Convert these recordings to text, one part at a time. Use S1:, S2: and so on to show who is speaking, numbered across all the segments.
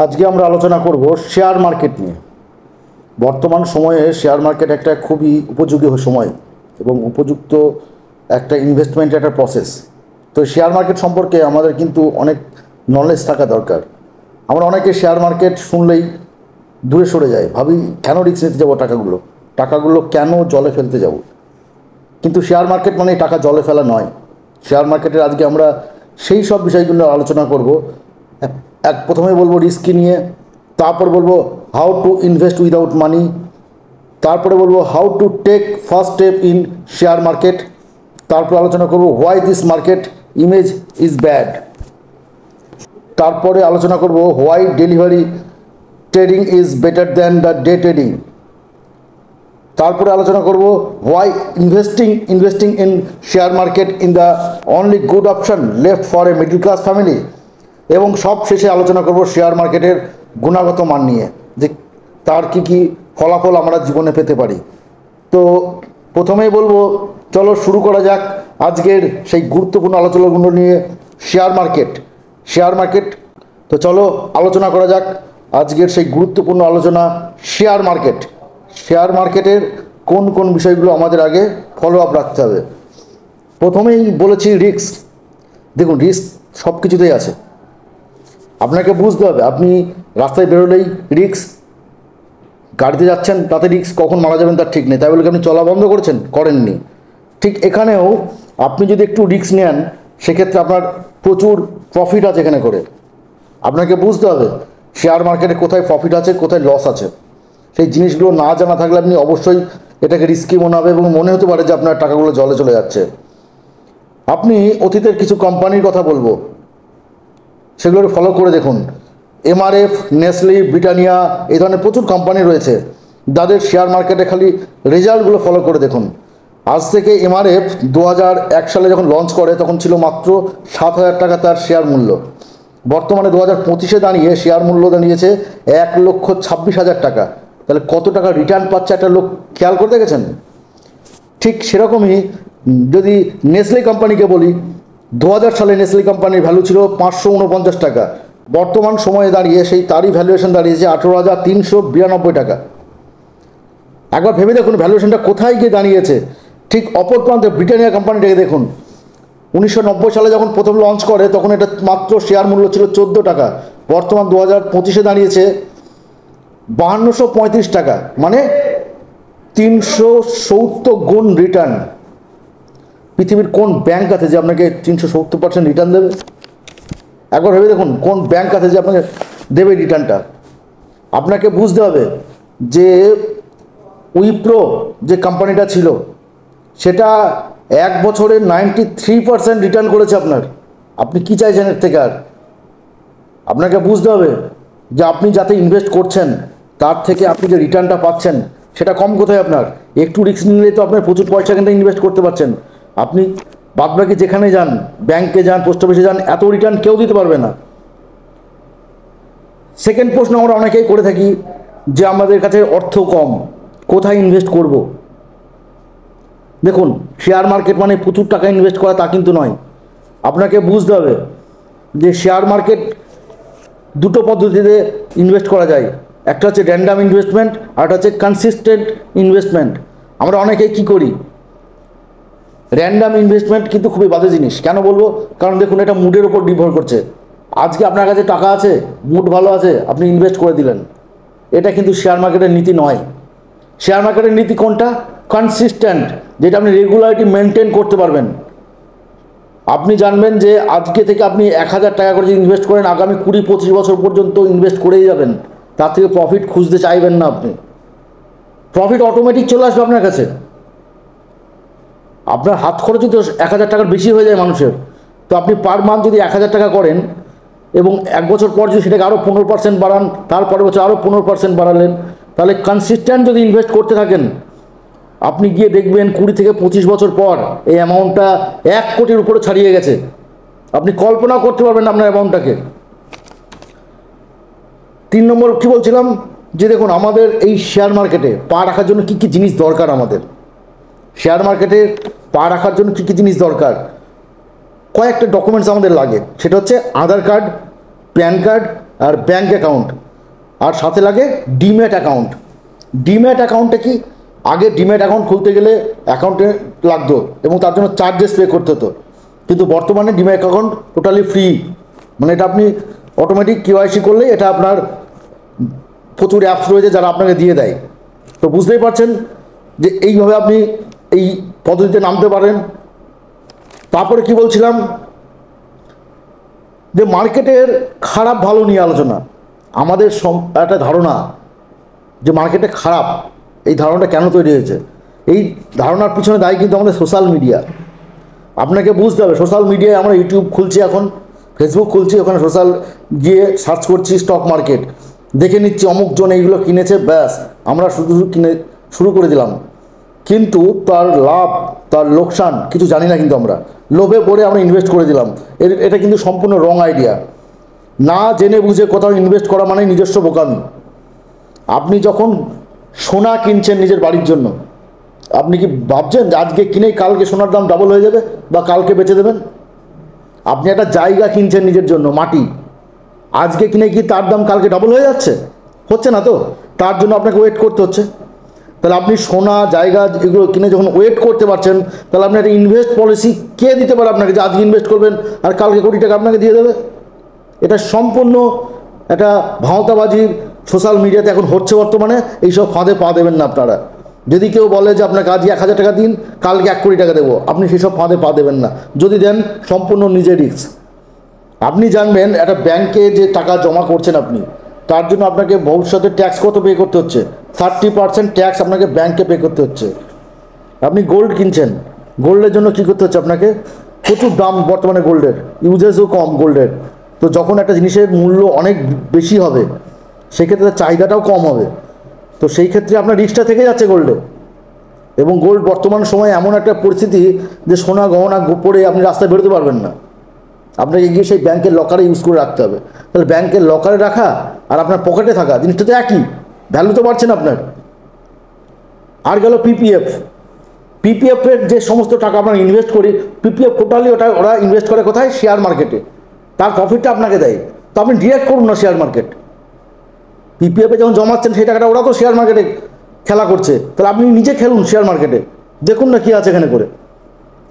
S1: আজকে আমরা আলোচনা করব শেয়ার মার্কেট নিয়ে। বর্তমান সময়ে শেয়ার মার্কেট একটা খুবই উপযোগী সময় এবং উপযুক্ত একটা ইনভেস্টমেন্ট একটা প্রসেস। তো শেয়ার মার্কেট সম্পর্কে আমাদের কিন্তু অনেক নলেজ থাকা দরকার। আমরা অনেকে শেয়ার মার্কেট শুনলেই দূরে সরে যাই, ভাবি কেন রিস্ক নিতে যাবো, টাকাগুলো কেন জলে ফেলতে যাব। কিন্তু শেয়ার মার্কেট মানে টাকা জলে ফেলা নয়। শেয়ার মার্কেটের আজকে আমরা সেই সব বিষয়গুলো আলোচনা করব। প্রথমে বলবো রিস্ক নিয়ে, তারপর বলবো how to invest without money, তারপরে বলবো how to take first step in share market, তারপর আলোচনা করব why this market image is bad, তারপরে আলোচনা করব why delivery trading is better than the day trading, তারপরে আলোচনা করব why investing in share market in the only good option left for a middle class family, এবং সব শেষে আলোচনা করব শেয়ার মার্কেটের গুণগত মান নিয়ে, যে তার কি ফলাফল আমরা জীবনে পেতে পারি। তো প্রথমেই বলবো চলো শুরু করা যাক আজকের সেই গুরুত্বপূর্ণ আলোচনাগুলো নিয়ে। Share market. তো চলো আলোচনা করা যাক আজকের সেই গুরুত্বপূর্ণ আলোচনা শেয়ার মার্কেটের কোন কোন বিষয়গুলো আমাদের আগে ফলো আপ রাখতে হবে। প্রথমেই বলেছি রিস্ক। দেখুন, রিস্ক সব কিছুতেই আছে, আপনাকে বুঝতে হবে। আপনি রাস্তায় বেরোলেই রিস্ক, গাড়িতে যাচ্ছেন তাতে রিস্ক, কখন মারা যাবেন তার ঠিক নেই, তাই বলে আপনি চলা বন্ধ করেননি। ঠিক এখানেও আপনি যদি একটু রিস্ক নেন সেক্ষেত্রে আপনার প্রচুর প্রফিট আছে এখানে করে। আপনাকে বুঝতে হবে শেয়ার মার্কেটে কোথায় প্রফিট আছে, কোথায় লস আছে। সেই জিনিসগুলো না জানা থাকলে আপনি অবশ্যই এটাকে রিস্কি মনে হবে এবং মনে হতে পারে যে আপনার টাকাগুলো জলে চলে যাচ্ছে। আপনি অতীতের কিছু কোম্পানির কথা বলবো, সেগুলো ফলো করে দেখুন। এমআরএফ, নেসলে, ব্রিটানিয়া, এই ধরনের প্রচুর কোম্পানি রয়েছে যাদের শেয়ার মার্কেটে খালি রেজাল্টগুলো ফলো করে দেখুন। আজ থেকে এমআরএফ 2001 সালে যখন লঞ্চ করে তখন ছিল মাত্র 7,000 টাকা তার শেয়ার মূল্য। বর্তমানে 2025-এ দাঁড়িয়ে শেয়ার মূল্য দাঁড়িয়েছে 1,26,000 টাকা। তাহলে কত টাকা রিটার্ন পাচ্ছে একটা লোক খেয়াল করে দেখেছেন? ঠিক সেরকমই যদি নেসলে কোম্পানিকে বলি, 2000 সালে নেসলে কোম্পানির ভ্যালু ছিল 549 টাকা। বর্তমান সময়ে দাঁড়িয়ে তারই ভ্যালুয়েশন দাঁড়িয়েছে 18,392 টাকা। একবার ভেবে দেখুন ভ্যালুয়েশনটা কোথায় গিয়ে দাঁড়িয়েছে। ঠিক অপর প্রান্তে ব্রিটানিয়া কোম্পানিটাকে দেখুন। 1990 সালে যখন প্রথম লঞ্চ করে তখন এটা মাত্র শেয়ার মূল্য ছিল 14 টাকা। বর্তমান 2025-এ দাঁড়িয়েছে 5235 টাকা, মানে 370 গুণ রিটার্ন। পৃথিবীর কোন ব্যাংক আছে যে আপনাকে 370% রিটার্ন দেবে? একবার ভেবে দেখুন কোন ব্যাংক আছে যে আপনাকে দেবে রিটার্নটা। আপনাকে বুঝতে হবে যে উইপ্রো যে কোম্পানিটা ছিল সেটা 1 বছরে 93% রিটার্ন করেছে আপনি কি চাইছেন এর থেকে? আর আপনাকে বুঝতে হবে যে আপনি যাতে ইনভেস্ট করছেন তার থেকে আপনি যে রিটার্নটা পাচ্ছেন সেটা কম কোথায়? আপনার একটু রিস্ক নিলেই তো আপনার প্রচুর পয়সা কিন্তু ইনভেস্ট করতে পারছেন। আপনি বাদবাকি যেখানে যান, ব্যাংকে যান, পোস্ট অফিসে যান, এত রিটার্ন কেউ দিতে পারবে না। সেকেন্ড প্রশ্ন আমরা অনেকেই করে থাকি যে আমাদের কাছে অর্থ কম, কোথায় ইনভেস্ট করব? দেখুন, শেয়ার মার্কেট মানে প্রচুর টাকা ইনভেস্ট করা তা কিন্তু নয়। আপনাকে বুঝতে হবে যে শেয়ার মার্কেট দুটো পদ্ধতিতে ইনভেস্ট করা যায়। একটা হচ্ছে র্যান্ডাম ইনভেস্টমেন্ট, আর একটা হচ্ছে কনসিস্টেন্ট ইনভেস্টমেন্ট। আমরা অনেকেই কী করি, র্যান্ডাম ইনভেস্টমেন্ট কিন্তু খুবই বাজে জিনিস। কেন বলবো? কারণ দেখুন এটা মুডের উপর নির্ভর করছে। আজকে আপনার কাছে টাকা আছে, মুড ভালো আছে, আপনি ইনভেস্ট করে দিলেন। এটা কিন্তু শেয়ার মার্কেটের নীতি নয়। শেয়ার মার্কেটের নীতি কোনটা? কনসিস্টেন্ট, যেটা আপনি রেগুলারিটি মেনটেন করতে পারবেন। আপনি জানবেন যে আজকে থেকে আপনি 1000 টাকা করে যদি ইনভেস্ট করেন আগামী 20-25 বছর পর্যন্ত ইনভেস্ট করেই যাবেন। তার থেকে প্রফিট খুঁজতে চাইবেন না আপনি। প্রফিট অটোমেটিক চলে আসবে আপনার কাছে। আপনার হাত খরচই তো 1000 টাকার বেশি হয়ে যায় মানুষের। তো আপনি পার মান্থ যদি 1000 টাকা করেন এবং 1 বছর পর যদি সেটাকে আরও 15% বাড়ান, তারপরের বছর আরও 15% বাড়ালেন, তাহলে কনসিস্টেন্ট যদি ইনভেস্ট করতে থাকেন আপনি গিয়ে দেখবেন 20-25 বছর পর এই অ্যামাউন্টটা 1 কোটির উপরে ছাড়িয়ে গেছে। আপনি কল্পনা করতে পারবেন না আপনার অ্যামাউন্টটাকে। 3 নম্বর কী বলছিলাম, যে দেখুন আমাদের এই শেয়ার মার্কেটে পা রাখার জন্য কী কী জিনিস দরকার। আমাদের শেয়ার মার্কেটে পা রাখার জন্য কী কী জিনিস দরকার, কয়েকটা ডকুমেন্টস আমাদের লাগে। সেটা হচ্ছে আধার কার্ড, প্যান কার্ড, আর ব্যাঙ্ক অ্যাকাউন্ট, আর সাথে লাগে ডিম্যাট অ্যাকাউন্ট। ডিম্যাট অ্যাকাউন্টে কি, আগে ডিম্যাট অ্যাকাউন্ট খুলতে গেলে অ্যাকাউন্টে লাগতো এবং তার জন্য চার্জেস পে করতে হতো, কিন্তু বর্তমানে ডিম্যাট অ্যাকাউন্ট টোটালি ফ্রি। মানে এটা আপনি অটোমেটিক কেওয়াইসি করলে এটা আপনার প্রচুর অ্যাপস রয়েছে যারা আপনাকে দিয়ে দেয়। তো বুঝতেই পারছেন যে এইভাবে আপনি এই পদ্ধতিতে নামতে পারেন। তারপরে কি বলছিলাম, যে মার্কেটের খারাপ ভালো নিয়ে আলোচনা। আমাদের একটা ধারণা যে মার্কেটে খারাপ, এই ধারণাটা কেন তৈরি হয়েছে? এই ধারণার পিছনে দায়ী কিন্তু আমাদের সোশ্যাল মিডিয়া। আপনাকে বুঝতে হবে, সোশ্যাল মিডিয়ায় আমরা ইউটিউব খুলছি, এখন ফেসবুক খুলছি, ওখানে সোশ্যাল গিয়ে সার্চ করছি স্টক মার্কেট, দেখে নিচ্ছি অমুকজন এইগুলো কিনেছে, ব্যাস আমরা শুধু কিনে শুরু করে দিলাম, কিন্তু তার লাভ তার লোকসান কিছু জানি না। কিন্তু আমরা লোভে পড়ে আমরা ইনভেস্ট করে দিলাম। এটা কিন্তু সম্পূর্ণ রং আইডিয়া। না জেনে বুঝে কোথাও ইনভেস্ট করা মানে নিজস্ব বোকামি। আপনি যখন সোনা কিনছেন নিজের বাড়ির জন্য, আপনি কি ভাবছেন যে আজকে কিনেই কালকে সোনার দাম ডাবল হয়ে যাবে বা কালকে বেচে দেবেন? আপনি একটা জায়গা কিনছেন নিজের জন্য, মাটি, আজকে কিনে কি তার দাম কালকে ডাবল হয়ে যাচ্ছে? হচ্ছে না তো, তার জন্য আপনাকে ওয়েট করতে হচ্ছে। তাহলে আপনি সোনা জায়গা এগুলো কিনে যখন ওয়েট করতে পারছেন, তাহলে আপনি একটা ইনভেস্ট পলিসি কে দিতে পারে আপনাকে যে আজকে ইনভেস্ট করবেন আর কালকে কোটি টাকা আপনাকে দিয়ে দেবে? এটা সম্পূর্ণ একটা ভাঁওতাবাজি সোশ্যাল মিডিয়াতে এখন হচ্ছে বর্তমানে। এইসব ফাঁদে পা দেবেন না আপনারা। যদি কেউ বলে যে আপনাকে আজ 1,000 টাকা দিন, কালকে 1 কোটি টাকা দেবো, আপনি সেসব ফাঁদে পা দেবেন না। যদি দেন, সম্পূর্ণ নিজের রিস্ক। আপনি জানবেন একটা ব্যাংকে যে টাকা জমা করছেন আপনি, তার জন্য আপনাকে ভবিষ্যতে ট্যাক্স কত পে করতে হচ্ছে? 30% ট্যাক্স আপনাকে ব্যাংকে পে করতে হচ্ছে। আপনি গোল্ড কিনছেন, গোল্ডের জন্য কী করতে হচ্ছে আপনাকে? প্রচুর দাম বর্তমানে গোল্ডের, ইউজেসও কম গোল্ডের। তো যখন একটা জিনিসের মূল্য অনেক বেশি হবে, সেক্ষেত্রে তার চাহিদাটাও কম হবে। তো সেই ক্ষেত্রে আপনার রিস্কটা থেকে যাচ্ছে গোল্ডে। এবং গোল্ড বর্তমান সময়ে এমন একটা পরিস্থিতি যে সোনা গহনা পরে আপনি রাস্তায় বেরোতে পারবেন না। আপনাকে গিয়ে সেই ব্যাংকের লকারে ইউজ করে রাখতে হবে। তাহলে ব্যাংকের লকারে রাখা আর আপনার পকেটে থাকা জিনিসটা তো একই, ভ্যালু তো বাড়ছেন আপনার। আর গেল পিপিএফ। পিপিএফের যে সমস্ত টাকা আমরা ইনভেস্ট করি, পিপিএফ টোটালি ওরা ইনভেস্ট করে কোথায়? শেয়ার মার্কেটে। তার প্রফিটটা আপনাকে দেয়। তো আপনি ডিরেক্ট করুন না শেয়ার মার্কেট। পিপিএফে যখন জমাচ্ছেন সেই টাকাটা ওরা তো শেয়ার মার্কেটে খেলা করছে, তাহলে আপনি নিজে খেলুন শেয়ার মার্কেটে, দেখুন না কী আছে এখানে করে।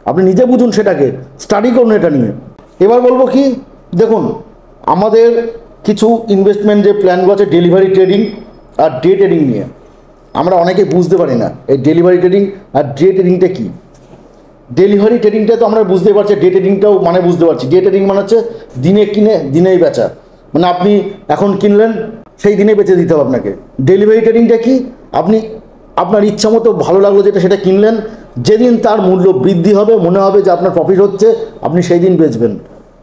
S1: আপনি নিজে বুঝুন, সেটাকে স্টাডি করুন এটা নিয়ে। এবার বলবো কি, দেখুন আমাদের কিছু ইনভেস্টমেন্ট যে প্ল্যানগুলো আছে ডেলিভারি ট্রেডিং আর ডে ট্রেডিং নিয়ে, আমরা অনেকে বুঝতে পারি না এই ডেলিভারি ট্রেডিং আর ডে ট্রেডিংটা কী। ডেলিভারি ট্রেডিংটা তো আমরা বুঝতে পারছি, ডে ট্রেডিংটাও মানে বুঝতে পারছি। ডে ট্রেডিং মানে হচ্ছে দিনে কিনে দিনেই বেচা, মানে আপনি এখন কিনলেন সেই দিনে বেচে দিতে হবে আপনাকে। ডেলিভারি ট্রেডিংটা কি? আপনি আপনার ইচ্ছা মতো ভালো লাগলো যেটা সেটা কিনলেন, যেদিন তার মূল্য বৃদ্ধি হবে, মনে হবে যে আপনার প্রফিট হচ্ছে, আপনি সেই দিন বেচবেন।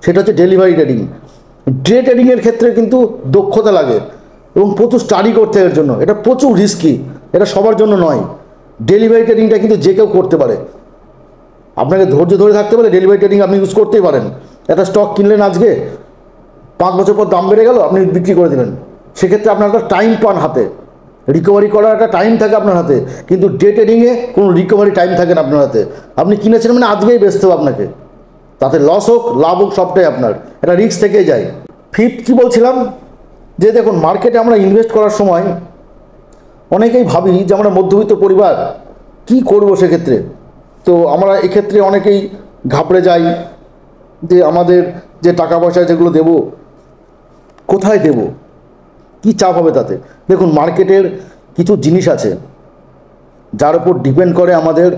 S1: সেটা হচ্ছে ডেলিভারি ট্রেডিং। ডে ট্রেডিংয়ের ক্ষেত্রে কিন্তু দক্ষতা লাগে এবং প্রচুর স্টাডি করতে এর জন্য। এটা প্রচুর রিস্কি, এটা সবার জন্য নয়। ডেলিভারি ট্রেডিংটা কিন্তু যে কেউ করতে পারে। আপনাকে ধৈর্য ধরে থাকতে পারে, ডেলিভারি ট্রেডিং আপনি ইউজ করতেই পারেন। একটা স্টক কিনলেন আজকে, 5 বছর পর দাম বেড়ে গেল, আপনি বিক্রি করে দিলেন। সেক্ষেত্রে আপনার একটা টাইম পান হাতে, রিকভারি করার একটা টাইম থাকে আপনার হাতে। কিন্তু ডে ট্রেডিংয়ে কোনো রিকভারি টাইম থাকে না আপনার হাতে। আপনি কিনেছেন মানে আজকেই বেচতে হবে আপনাকে, তাতে লস হোক লাভ হোক সবটাই আপনার, একটা রিস্ক থেকেই যায়। ফিফথ কী বলছিলাম, যে দেখুন মার্কেটে আমরা ইনভেস্ট করার সময় অনেকেই ভাবি যে আমরা মধ্যবিত্ত পরিবার, কি করব সেক্ষেত্রে। তো আমরা এক্ষেত্রে অনেকেই ঘাবড়ে যাই যে আমাদের যে টাকা পয়সা যেগুলো দেব, কোথায় দেব, কি চাপ হবে তাতে। দেখুন মার্কেটের কিছু জিনিস আছে যার উপর ডিপেন্ড করে আমাদের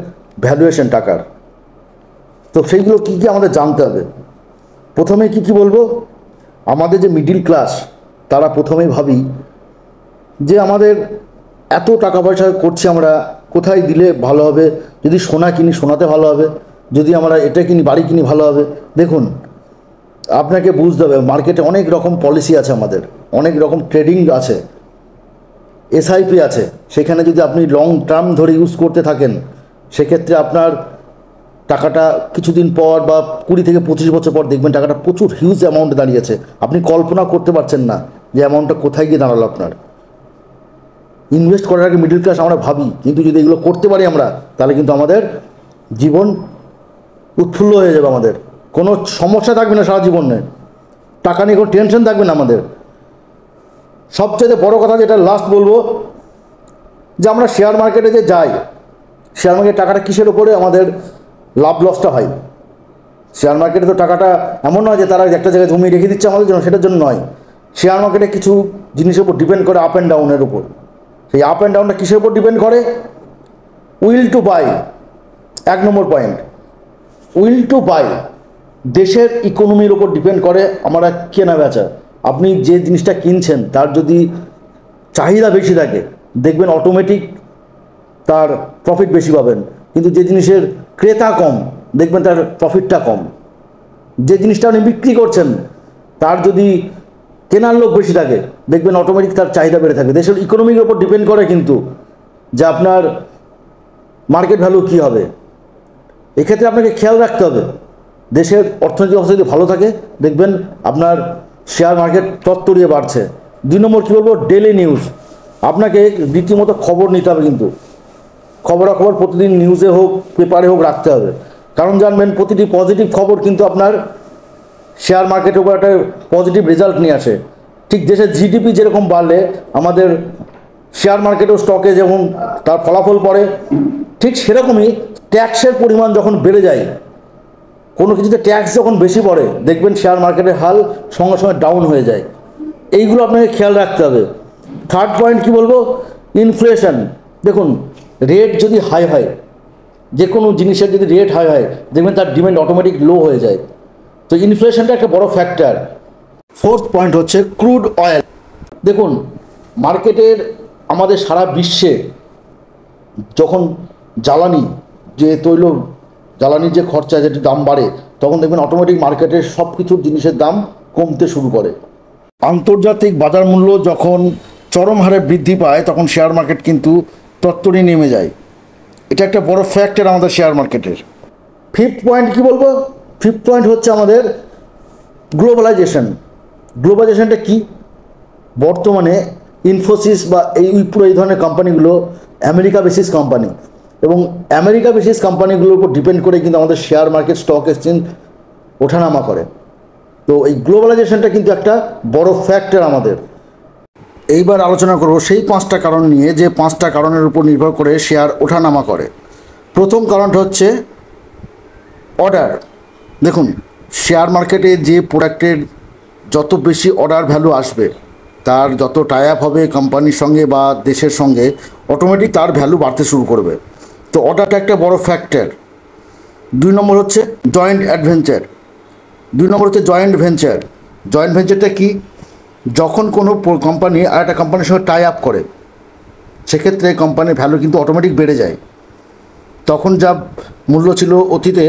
S1: ভ্যালুয়েশন টাকার। তো সেইগুলো কী কী আমাদের জানতে হবে। প্রথমে কি বলবো, আমাদের যে মিডিল ক্লাস, তারা প্রথমেই ভাবি যে আমাদের এত টাকা পয়সা করছি আমরা, কোথায় দিলে ভালো হবে। যদি সোনা কিনি সোনাতে ভালো হবে, যদি আমরা এটা কিনি বাড়ি কিনি ভালো হবে। দেখুন আপনাকে বুঝতে হবে মার্কেটে অনেক রকম পলিসি আছে, আমাদের অনেক রকম ট্রেডিং আছে, এসআইপি আছে। সেখানে যদি আপনি লং টার্ম ধরে ইউজ করতে থাকেন, সেক্ষেত্রে আপনার টাকাটা কিছুদিন পর বা 20 থেকে 25 বছর পর দেখবেন টাকাটা প্রচুর হিউজ অ্যামাউন্টে দাঁড়িয়েছে। আপনি কল্পনা করতে পারছেন না যে অ্যামাউন্টটা কোথায় গিয়ে দাঁড়ালো আপনার। ইনভেস্ট করার আগে মিডল ক্লাস আমরা ভাবি, কিন্তু যদি এগুলো করতে পারি আমরা, তাহলে কিন্তু আমাদের জীবন উৎফুল্ল হয়ে যাবে। আমাদের কোনো সমস্যা থাকবে না সারা জীবনে, টাকা নিয়ে কোনো টেনশন থাকবে না আমাদের। সবচেয়ে বড় কথা যেটা লাস্ট বলবো, যে আমরা শেয়ার মার্কেটে যে যাই, শেয়ার মার্কেটের টাকাটা কিসের ওপরে আমাদের লাভ লসটা হয়। শেয়ার মার্কেটে তো টাকাটা এমন নয় যে তারা একটা জায়গায় জমিয়ে রেখে দিচ্ছে আমাদের জন্য, সেটার জন্য নয়। শেয়ার মার্কেটে কিছু জিনিসের উপর ডিপেন্ড করে, আপ অ্যান্ড ডাউনের উপর। সেই আপ অ্যান্ড ডাউনটা কিসের উপর ডিপেন্ড করে? Will to buy, 1 number point. Will to buy দেশের ইকোনমির উপর ডিপেন্ড করে আমরা কেনা বেচা। আপনি যে জিনিসটা কিনছেন তার যদি চাহিদা বেশি থাকে, দেখবেন অটোমেটিক তার প্রফিট বেশি পাবেন। কিন্তু যে জিনিসের ক্রেতা কম, দেখবেন তার প্রফিটটা কম। যে জিনিসটা আপনি বিক্রি করছেন তার যদি কেনার লোক বেশি থাকে, দেখবেন অটোমেটিক তার চাহিদা বেড়ে থাকে। দেশের ইকোনমির উপর ডিপেন্ড করে কিন্তু যে আপনার মার্কেট ভ্যালু কী হবে। এক্ষেত্রে আপনাকে খেয়াল রাখতে হবে, দেশের অর্থনৈতিক অবস্থা যদি ভালো থাকে, দেখবেন আপনার শেয়ার মার্কেট তত্তরিয়ে বাড়ছে। 2 নম্বর কী বলবো, ডেলি নিউজ। আপনাকে রীতিমতো খবর নিতে হবে, কিন্তু খবরাখবর প্রতিদিন নিউজে হোক পেপারে হোক রাখতে হবে। কারণ জানবেন প্রতিটি পজিটিভ খবর কিন্তু আপনার শেয়ার মার্কেটের উপর একটা পজিটিভ রেজাল্ট নিয়ে আসে। ঠিক দেশের জিডিপি যেরকম বাড়লে আমাদের শেয়ার মার্কেট ও স্টকে যেমন তার ফলাফল পড়ে, ঠিক সেরকমই ট্যাক্সের পরিমাণ যখন বেড়ে যায়, কোনো কিছুতে ট্যাক্স যখন বেশি পড়ে, দেখবেন শেয়ার মার্কেটের হাল সঙ্গে সঙ্গে ডাউন হয়ে যায়। এইগুলো আপনাকে খেয়াল রাখতে হবে। 3rd পয়েন্ট কি বলবো, ইনফ্লেশন। দেখুন, রেট যদি হাই হয়, যে কোনো জিনিসের যদি রেট হাই হয়, দেখবেন তার ডিমান্ড অটোমেটিক লো হয়ে যায়। তো ইনফ্লেশনটা একটা বড় ফ্যাক্টর। 4th পয়েন্ট হচ্ছে ক্রুড অয়েল। দেখুন, মার্কেটের আমাদের সারা বিশ্বে যখন জ্বালানির যে খরচা, যেটি দাম বাড়ে, তখন দেখবেন অটোমেটিক মার্কেটের সব কিছুর জিনিসের দাম কমতে শুরু করে। আন্তর্জাতিক বাজার মূল্য যখন চরম হারে বৃদ্ধি পায়, তখন শেয়ার মার্কেট কিন্তু তত্ত্বরই নেমে যায়। এটা একটা বড় ফ্যাক্টর আমাদের শেয়ার মার্কেটের। 5th পয়েন্ট কি বলবো, 5th পয়েন্ট হচ্ছে আমাদের গ্লোবালাইজেশন। গ্লোবালাইজেশনটা কি? বর্তমানে ইনফোসিস বা উইপ্রো এই ধরনের কোম্পানিগুলো আমেরিকা বেসিস কোম্পানি, এবং আমেরিকা বেসিস কোম্পানিগুলোর উপর ডিপেন্ড করে কিন্তু আমাদের শেয়ার মার্কেট, স্টক এক্সচেঞ্জ ওঠানামা করে। তো এই গ্লোবালাইজেশনটা কিন্তু একটা বড় ফ্যাক্টর আমাদের। এইবার আলোচনা করব সেই 5টা কারণ নিয়ে, যে 5টা কারণের উপর নির্ভর করে শেয়ার ওঠানামা করে। প্রথম কারণটা হচ্ছে অর্ডার। দেখুন, শেয়ার মার্কেটে যে প্রোডাক্টের যত বেশি অর্ডার ভ্যালু আসবে, তার যত টাই আপ হবে কোম্পানির সঙ্গে বা দেশের সঙ্গে, অটোমেটিক তার ভ্যালু বাড়তে শুরু করবে। তো অর্ডারটা একটা বড় ফ্যাক্টর। 2 নম্বর হচ্ছে জয়েন্ট অ্যাডভেঞ্চার। 2 নম্বর হচ্ছে জয়েন্ট ভেঞ্চার। জয়েন্ট ভেঞ্চারটা কি? যখন কোনো কোম্পানি আর একটা কোম্পানির সঙ্গে টাই আপ করে, সেক্ষেত্রে কোম্পানির ভ্যালু কিন্তু অটোমেটিক বেড়ে যায়। তখন যা মূল্য ছিল অতীতে,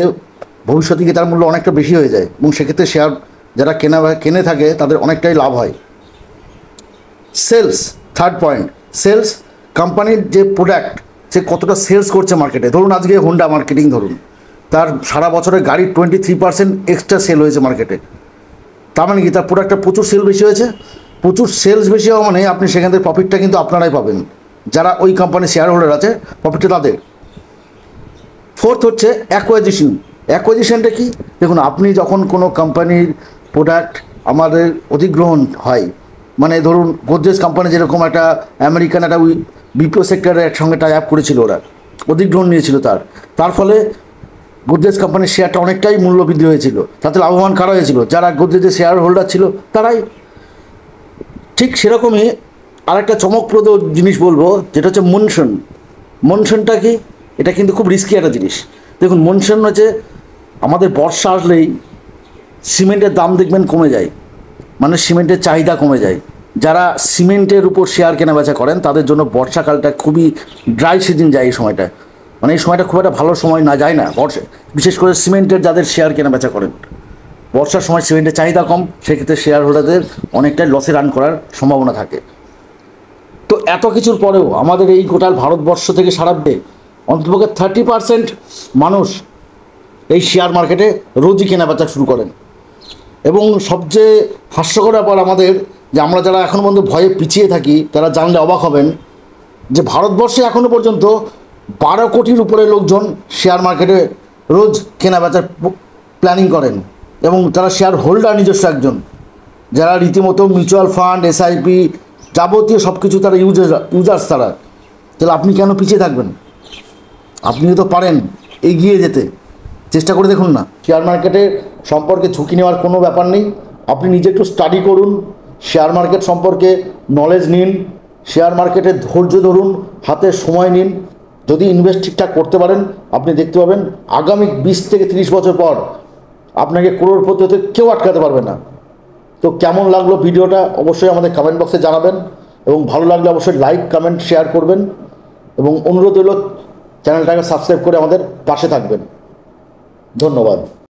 S1: ভবিষ্যতে গিয়ে তার মূল্য অনেকটা বেশি হয়ে যায়, এবং সেক্ষেত্রে শেয়ার যারা কেনে থাকে তাদের অনেকটাই লাভ হয়। Sales, 3rd point, sales. কোম্পানির যে প্রোডাক্ট, সে কতটা সেলস করছে মার্কেটে। ধরুন আজকে হোন্ডা মার্কেটিং, ধরুন তার সারা বছরের গাড়ির 23% এক্সট্রা সেল হয়েছে মার্কেটে। তার মানে কি, তার প্রোডাক্টটা প্রচুর সেল বেশি হয়েছে। প্রচুর সেলস বেশি হওয়া মানে আপনি সেখান থেকে প্রফিটটা কিন্তু আপনারাই পাবেন, যারা ওই কোম্পানির শেয়ার হোল্ডার আছে, প্রফিটটা তাদের। 4th হচ্ছে অ্যাকোয়াজিশন। অ্যাকোয়াজিশনটা কি? দেখুন, আপনি যখন কোনো কোম্পানির প্রোডাক্ট আমাদের অধিগ্রহণ হয়, মানে ধরুন গোদরেজ কোম্পানি যেরকম একটা আমেরিকান একটা বিপিও সেক্টরের একসঙ্গে টাই আপ করেছিল, ওরা অধিগ্রহণ নিয়েছিল, তার ফলে গোদরেজ কোম্পানির শেয়ারটা অনেকটাই মূল্য বৃদ্ধি হয়েছিল। তাতে লাভবান কারা হয়েছিল? যারা গোদরেজের শেয়ার হোল্ডার ছিল, তারাই। ঠিক সেরকমই আরেকটা চমকপ্রদ জিনিস বলবো, যেটা হচ্ছে মনসুন। মনসুনটা কি? এটা কিন্তু খুব রিস্কি একটা জিনিস। দেখুন, মনসুন হচ্ছে আমাদের বর্ষা আসলেই সিমেন্টের দাম দেখবেন কমে যায়, মানে সিমেন্টের চাহিদা কমে যায়। যারা সিমেন্টের উপর শেয়ার কেনাবেচা করেন, তাদের জন্য বর্ষাকালটা খুবই ড্রাই সিজন যায়। এই সময়টা, মানে এই সময়টা খুব একটা ভালো সময় না, যায় না বর্ষা, বিশেষ করে সিমেন্টের যাদের শেয়ার কেনাবেচা করেন। বর্ষার সময় সিমেন্টের চাহিদা কম, সেক্ষেত্রে শেয়ার হোল্ডারদের অনেকটাই লসে রান করার সম্ভাবনা থাকে। তো এত কিছুর পরেও আমাদের এই গোটাল ভারতবর্ষ থেকে সারাব্যে অন্ততপক্ষে 30% মানুষ এই শেয়ার মার্কেটে রোজই কেনাবেচা শুরু করেন। এবং সবচেয়ে হাস্যকর ব্যাপার আমাদের, যে আমরা যারা এখনও পর্যন্ত ভয়ে পিছিয়ে থাকি, তারা জানলে অবাক হবেন যে ভারতবর্ষে এখনও পর্যন্ত 12 কোটির উপরে লোকজন শেয়ার মার্কেটে রোজ কেনাবেচার প্ল্যানিং করেন, এবং তারা শেয়ার হোল্ডার নিজস্ব একজন, যারা রীতিমতো মিউচুয়াল ফান্ড, SIP যাবতীয় সব কিছু তারা ইউজার্স তারা, তাহলে আপনি কেন পিছিয়ে থাকবেন? আপনিও তো পারেন এগিয়ে যেতে, চেষ্টা করে দেখুন না। শেয়ার মার্কেটের সম্পর্কে ঝুঁকি নেওয়ার কোনো ব্যাপার নেই। আপনি নিজে একটু স্টাডি করুন, শেয়ার মার্কেট সম্পর্কে নলেজ নিন, শেয়ার মার্কেটে ধৈর্য ধরুন, হাতে সময় নিন। যদি ইনভেস্ট ঠিকঠাক করতে পারেন, আপনি দেখতে পাবেন আগামী 20 থেকে 30 বছর পর আপনাকে করোড়পতি হতে কেউ আটকাতে পারবে না। তো কেমন লাগলো ভিডিওটা অবশ্যই আমাদের কমেন্ট বক্সে জানাবেন, এবং ভালো লাগলে অবশ্যই লাইক কমেন্ট শেয়ার করবেন, এবং অনুরোধ হলো চ্যানেলটাকে সাবস্ক্রাইব করে আমাদের পাশে থাকবেন। ধন্যবাদ।